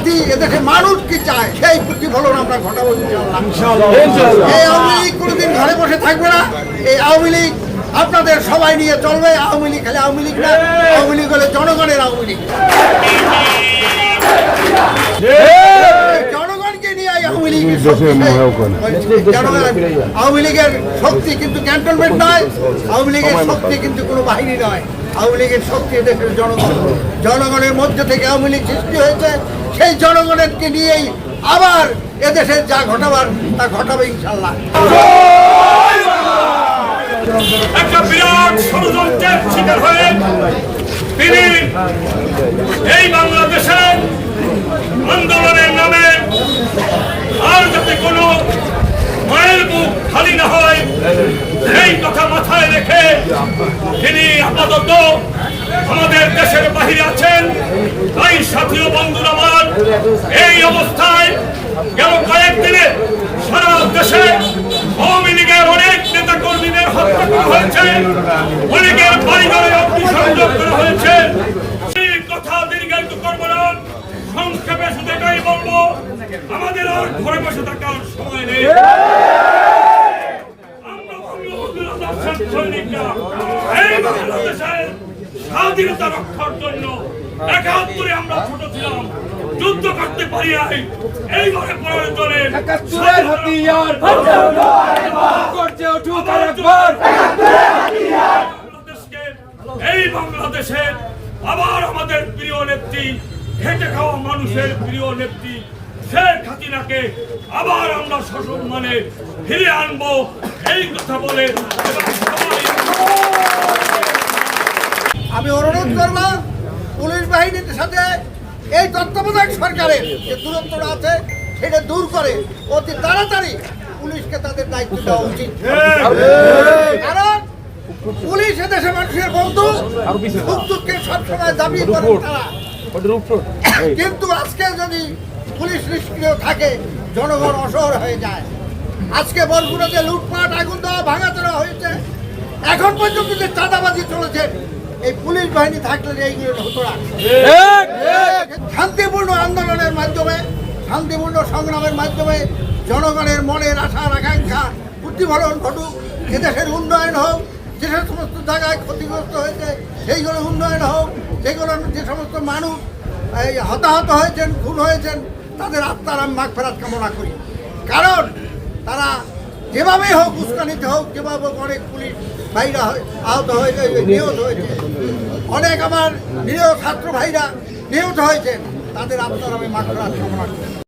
জাতি এদেশে মানুষ কি চায় সেই প্রতিফলন আমরা ঘটাবো ইনশাআল্লাহ। এই আওয়ামী লীগ কোনোদিন ঘরে বসে থাকবে না। এই আওয়ামী লীগ আপনাদের সবাই নিয়ে চলবে। আওয়ামী লীগ খালি আওয়ামী লীগ না, আওয়ামী লীগ হলে জনগণের আওয়ামী লীগ। জনগণকে নিয়ে আওয়ামী লীগের আওয়ামী লীগের শক্তি কিন্তু ক্যান্টনমেন্ট নয়, আওয়ামী লীগের শক্তি কিন্তু কোনো বাহিনী নয়। আওয়ামী লীগের শক্তি দেশের জনগণ। জনগণের মধ্যে থেকে আওয়ামী লীগ সৃষ্টি হয়েছে। সেই জনগণকে নিয়েই আবার এদেশে যা ঘটাবার তা ঘটাবে ইনশাল্লাহ। একটা বিরাট ষড়যন্ত্রের শিকার হয়ে তিনি এই বাংলাদেশের আন্দোলনের নামে আর যাতে কোনো মায়ের বুক খালি না হয় এই কথা মাথায় রেখে তিনি আপাতত আমাদের দেশের বাহিরে আছেন। তাই সাথী ও বন্ধুরা আমার, এই অবস্থায় গেল কয়েকদিনে সারা দেশে আওয়ামী লীগের অনেক নেতা কর্মীদের হত্যা করা হয়েছে, অনেকের বাড়িঘরে অগ্নিসংযোগ করা হয়েছে। এই কথা দীর্ঘায়িত করবো না, সংক্ষেপে শুধু এটাই বলবো, আমাদের আর ঘরে বসে থাকার সময় নেই। আমরা বঙ্গবন্ধুর আদর্শ সৈনিকরা এই বাংলাদেশের স্বাধীনতা রক্ষার জন্য ৭১ আমরা ছোট ছিলাম, যুদ্ধ করতে পারি নাই। এইবারে প্রয়োজনে এই বাংলাদেশের আবার আমাদের প্রিয় নেত্রী, খেটে খাওয়া মানুষের প্রিয় নেত্রী শেখ হাসিনাকে আবার আমরা সসম্মানে ফিরে আনবো, এই কথা বলে আমি অনুরোধ করব পুলিশ বাহিনীর সাথে এই তত্ত্বাবধায়ক সরকারের যে দূরত্বটা আছে সেটা দূর করে অতি তাড়াতাড়ি পুলিশকে তাদের দায়িত্ব দেওয়া উচিত। কারণ পুলিশ এদেশের মানুষের বন্ধু, সুখ-দুঃখে সবসময় দাবি করেন তারা। কিন্তু আজকে যদি পুলিশ নিষ্ক্রিয় থাকে জনগণ অসহায় হয়ে যায়। আজকে বরগুনাতে লুটপাট, আগুন দেওয়া, ভাঙা দেওয়া হয়েছে, এখন পর্যন্ত যে চাঁদাবাজি চলেছে, এই পুলিশ বাহিনী থাকলে এইগুলো হতো না। শান্তিপূর্ণ আন্দোলনের মাধ্যমে, শান্তিপূর্ণ সংগ্রামের মাধ্যমে জনগণের মনের আশার আকাঙ্ক্ষা প্রতিফলন ঘটুক, এদেশের উন্নয়ন হোক, যে সমস্ত জায়গায় ক্ষতিগ্রস্ত হয়েছে সেইগুলো উন্নয়ন হোক, যেগুলো যে সমস্ত মানুষ এই হতাহত হয়েছেন, খুন হয়েছেন, তাদের আত্মার আমি মাগফিরাত কামনা করি। কারণ তারা যেভাবেই হোক, উস্কানিতে হোক, যেভাবে হোক, অনেক পুলিশ ভাইরা আহত হয়েছে, নিহত হয়েছে, অনেক আমার নিরীহ ছাত্র ভাইরা নিহত হয়েছেন, তাদের আত্মার আমি মাগফিরাত কামনা করি।